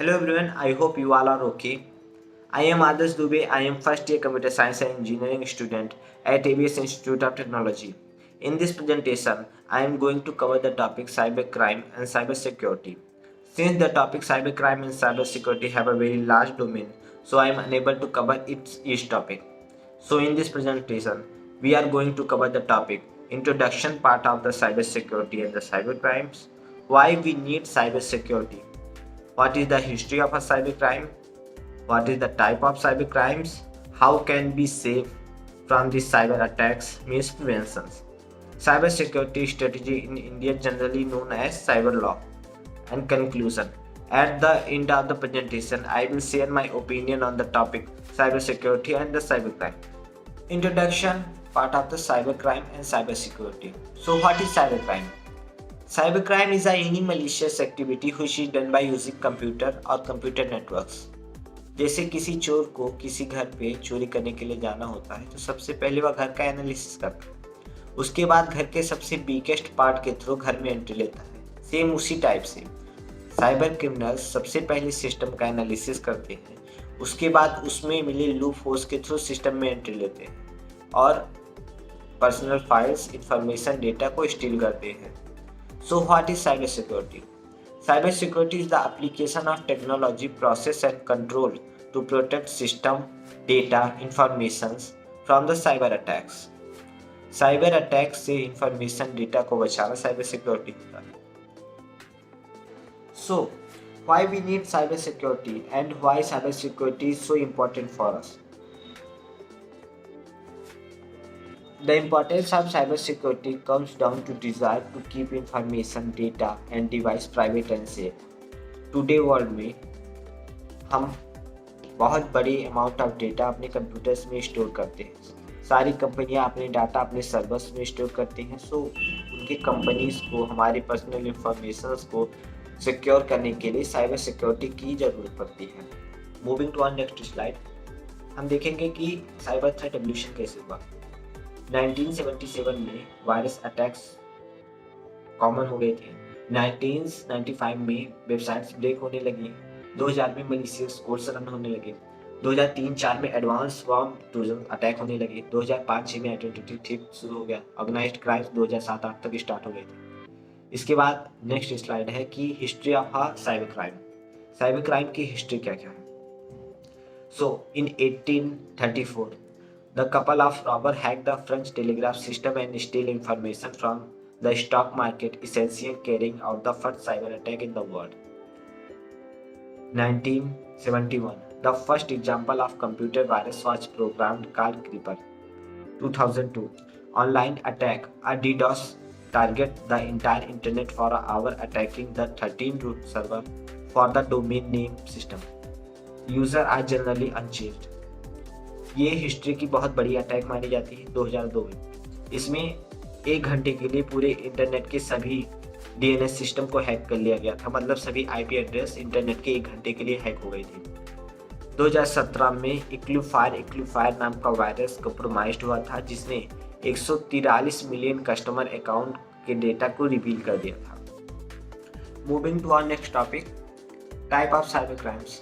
Hello everyone, I hope you all are okay. I am Adarsh Dubey. I am first year computer science and engineering student at ABS Institute of Technology. In this presentation, I am going to cover the topic cybercrime and cybersecurity. Since the topic cybercrime and cybersecurity have a very large domain, so I am unable to cover each topic. So in this presentation, we are going to cover the topic introduction part of the cybersecurity and the cybercrimes, why we need cybersecurity, what is the history of a cybercrime, what is the type of cybercrimes, how can be safe from these cyber attacks, means preventions, cybersecurity strategy in India generally known as cyber law, and conclusion. At the end of the presentation, I will share my opinion on the topic cybersecurity and the cybercrime. Introduction part of the cybercrime and cybersecurity. So what is cybercrime? Cybercrime is any malicious activity which is done by using computer or computer networks. जैसे किसी चोर को किसी घर पे चोरी करने के लिए जाना होता है तो सबसे पहले वह घर का एनालिसिस करता है, उसके बाद घर के सबसे वीकेस्ट पार्ट के थ्रू घर में एंट्री लेता है। सेम उसी टाइप से साइबर क्रिमिनल्स सबसे पहले सिस्टम का एनालिसिस करते हैं, उसके बाद उसमें मिले लूप होल्स के थ्रू सिस्टम में एंट्री लेते हैं और पर्सनल फाइल्स, इंफॉर्मेशन, डेटा को स्टील करते हैं। So what is cybersecurity? Cybersecurity is the application of technology, process and control to protect system, data, informations from the cyber attacks. Cyber attacks से information, data को बचाना cybersecurity होता है. So why we need cybersecurity and why cybersecurity is so important for us? The importance of cybersecurity comes down to desire to keep information, data and device private and safe. Today world में हम बहुत बड़ी amount of data अपने computers में store करते हैं। सारी कंपनियां अपने डाटा अपने सर्वर्स में स्टोर करती हैं। सो उनकी कंपनीज को हमारे पर्सनल इंफॉर्मेशन को सिक्योर करने के लिए साइबर सिक्योरिटी की ज़रूरत पड़ती है। Moving to our next slide, हम देखेंगे कि साइबर थ्रेट एवोल्यूशन कैसे हुआ। 1977 में वायरस अटैक्स कॉमन हो गए थे। 1995 में वेबसाइट्स ब्रेक होने लगी। 2000 में मलिशियस कोड्स रन होने लगे। 2003-4 में एडवांस वॉर्म ट्रोजन अटैक होने लगे। 2005-6 में आइडेंटिटी थेफ्ट शुरू हो गया। ऑर्गेनाइज्ड क्राइम्स 2007-8 तक स्टार्ट हो गए थे। इसके बाद नेक्स्ट स्लाइड है कि history of cyber crime. Cyber crime की हिस्ट्री क्या क्या है। सो इन 1834 the couple of robbers hacked the French telegraph system and stole information from the stock market, essentially carrying out the first cyber attack in the world. 1971, the first example of computer virus was programmed called Creeper. 2002, online attack, a DDoS target the entire internet for an hour, attacking the 13 root server for the domain name system. Users are generally unchanged. ये history की बहुत बड़ी attack मानी जाती है 2002 में। इसमें 1 घंटे के लिए पूरे इंटरनेट के सभी डीएनएस सिस्टम को हैक कर लिया गया था, मतलब सभी आईपी एड्रेस इंटरनेट के 1 घंटे के लिए हैक हो गई थी। 2017 में इक्लूफायर नाम का वायरस कंप्रोमाइज्ड हुआ था, जिसने 143 मिलियन कस्टमर अकाउंट के डेटा को रिवील कर दिया था। Moving to our next topic, type of cyber crimes.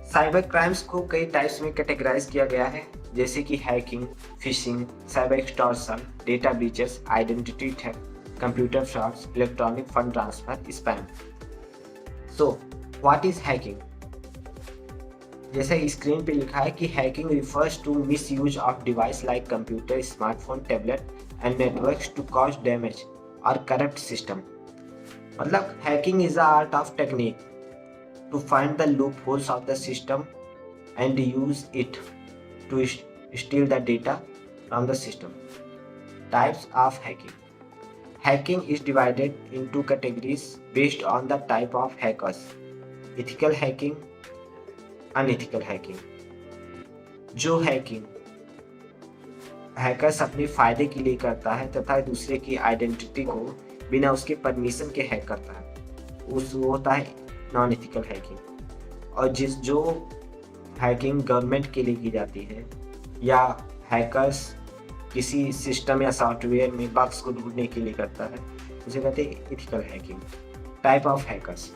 Cyber crimes को कई टाइप्स में कैटेगराइज किया गया है, जैसे कि hacking, phishing, cyber extortion, data breaches, identity theft, computer frauds, electronic fund transfer, spam. So what is hacking? जैसे screen पे लिखा है कि hacking refers to misuse of device like computer, smartphone, tablet and networks to cause damage और corrupt system. मतलब hacking is the art of technique to find the loopholes of the system and use it to steal the data from the system. Types of hacking. Hacking is divided into categories based on the type of hackers. Ethical hacking, unethical hacking. जो hacking hackers अपने फायदे के लिए करता है तथा दूसरे की आइडेंटिटी को बिना उसके परमिशन के हैक करता है, वो होता है नॉन एथिकल हैकिंग। और जो हैकिंग गवर्नमेंट के लिए की जाती है या हैकर्स किसी सिस्टम या सॉफ्टवेयर में बग्स को ढूंढने के लिए करता है, उसे कहते हैं ethical hacking. Type of hackers.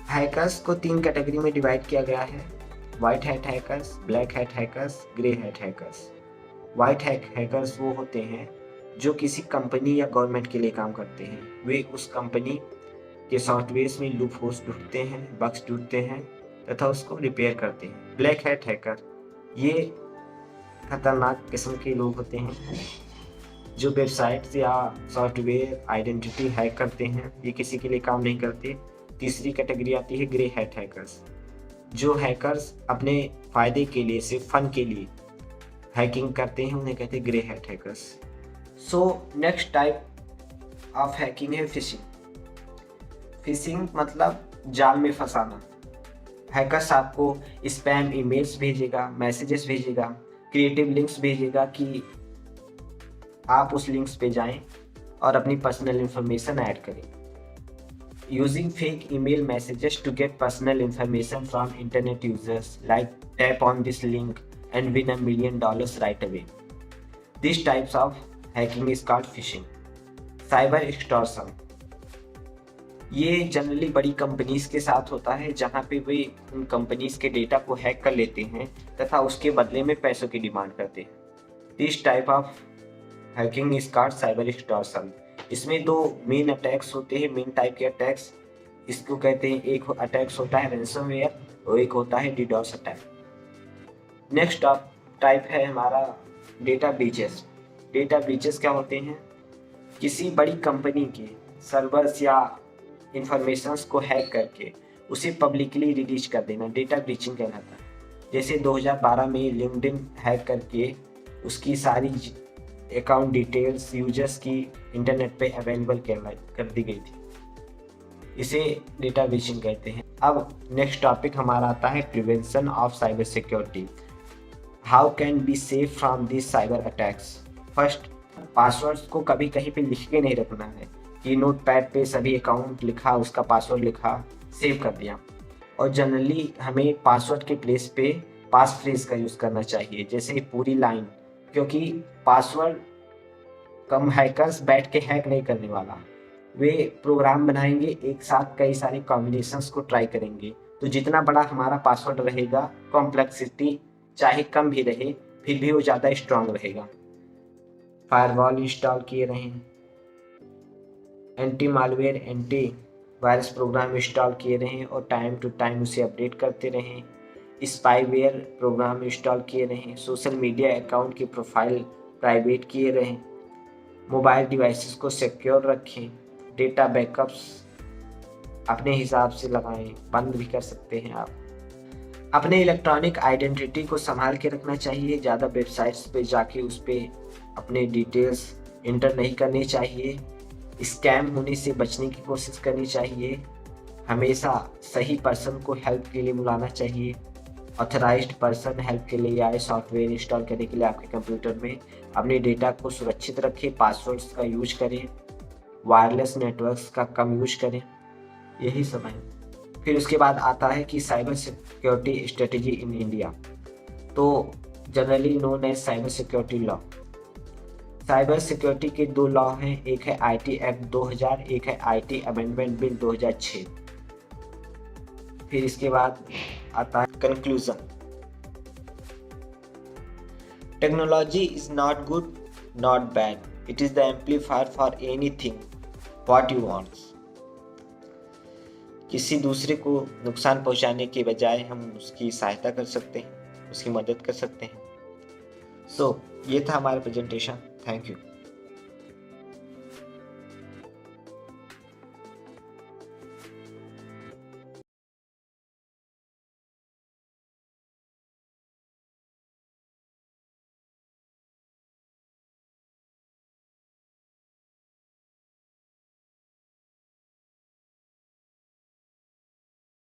Hackers को 3 कैटेगरी में डिवाइड किया गया है: white hat hackers, black hat hackers, grey hat hackers. White hat hackers वो होते हैं जो किसी कंपनी या गवर्नमेंट के लिए काम करते हैं। वे उस कंपनी के सॉफ्टवेयर में लूप होल्स ढूंढते हैं, बग्स ढूंढते हैं तथा उसको रिपेयर करते हैं। ब्लैक हैट हैकर ये खतरनाक किस्म के लोग होते हैं जो वेबसाइट्स या सॉफ्टवेयर आइडेंटिटी हैक करते हैं। ये किसी के लिए काम नहीं करते। तीसरी कैटेगरी आती है ग्रे हैट हैकर्स। जो हैकर्स अपने फ़ायदे के लिए, सिर्फ फन के लिए हैकिंग करते हैं, उन्हें कहते हैं grey hat hackers. So next type of hacking है फिशिंग। फिशिंग मतलब जाल में फंसाना। हैकर्स आपको स्पैम ईमेल्स भेजेगा, मैसेजेस भेजेगा, क्रिएटिव लिंक्स भेजेगा कि आप उस लिंक्स पे जाएं और अपनी पर्सनल इंफॉर्मेशन ऐड करें। Using fake email messages to get personal information from internet users, like tap on this link and win $1 million right away. These types of hacking is called phishing. Cyber extortion ये generally बड़ी companies के साथ होता है, जहां पे वे उन companies के डेटा को हैक कर लेते हैं तथा उसके बदले में पैसों की डिमांड करते हैं। This type of hacking is called cyber extortion. इसमें 2 मेन अटैक्स होते हैं, मेन टाइप के अटैक्स। इसको कहते हैं, एक अटैक्स होता है रैंसमवेयर और एक होता है डीडोस अटैक। नेक्स्ट टाइप है हमारा डेटा ब्रीचेस। डेटा ब्रीचेस क्या होते हैं? किसी बड़ी कंपनी के सर्वर्स या इंफॉर्मेशंस को हैक करके उसे पब्लिकली रिलीज कर देना, डेटा ब्रीचिंग कहलाता है। जैसे 2012 में लिंक्डइन हैक करके उसकी सारी अकाउंट डिटेल्स यूजर्स की इंटरनेट पे अवेलेबल कर दी गई थी। इसे डेटा ब्रीचिंग कहते हैं। अब नेक्स्ट टॉपिक हमारा आता है prevention of cyber security. How can be safe from this cyber attacks? First, passwords को कभी कहीं पे लिख के नहीं रखना है कि नोट पैड पे सभी अकाउंट लिखा, उसका पासवर्ड लिखा, सेव कर दिया। और जनरली हमें पासवर्ड के प्लेस पे पास फ्रेज का यूज़ करना चाहिए, जैसे पूरी लाइन, क्योंकि पासवर्ड कम हैकर्स बैठ के हैक नहीं करने वाला। वे प्रोग्राम बनाएंगे, एक साथ कई सारे कॉम्बिनेशंस को ट्राई करेंगे। तो जितना बड़ा हमारा पासवर्ड रहेगा, कॉम्प्लेक्सिटी चाहे कम भी रहे, फिर भी वो ज़्यादा स्ट्रांग रहेगा। फायरवॉल इंस्टॉल किए रहें, anti malware, anti virus program install किए रहें और टाइम टू टाइम उसे अपडेट करते रहें। स्पाईवेयर प्रोग्राम इंस्टॉल किए रहें। सोशल मीडिया अकाउंट की प्रोफाइल प्राइवेट किए रहें। मोबाइल डिवाइसेस को सिक्योर रखें। डेटा बैकअप्स अपने हिसाब से लगाएं, बंद भी कर सकते हैं आप। अपने इलेक्ट्रॉनिक आइडेंटिटी को संभाल के रखना चाहिए। ज़्यादा वेबसाइट्स पे जाके उस पर अपने डिटेल्स इंटर नहीं करने चाहिए। स्कैम होने से बचने की कोशिश करनी चाहिए। हमेशा सही पर्सन को हेल्प के लिए बुलाना चाहिए। ऑथराइज्ड पर्सन हेल्प के लिए आए सॉफ्टवेयर इंस्टॉल करने के लिए आपके कंप्यूटर में। अपने डेटा को सुरक्षित रखें, पासवर्ड्स का यूज करें, वायरलेस नेटवर्क्स का कम यूज करें। यही सब है। फिर उसके बाद आता है कि cyber security strategy in India, तो generally known as cyber security law. Cyber security के 2 लॉ हैं, एक है आईटी एक्ट 2000, एक है आईटी अमेंडमेंट बिल 2006। फिर इसके बाद आता है conclusion. Technology is not good, not bad, it is the amplifier for anything what you want. किसी दूसरे को नुकसान पहुंचाने के बजाय हम उसकी सहायता कर सकते हैं, उसकी मदद कर सकते हैं। सो ये था हमारा प्रेजेंटेशन। Thank you.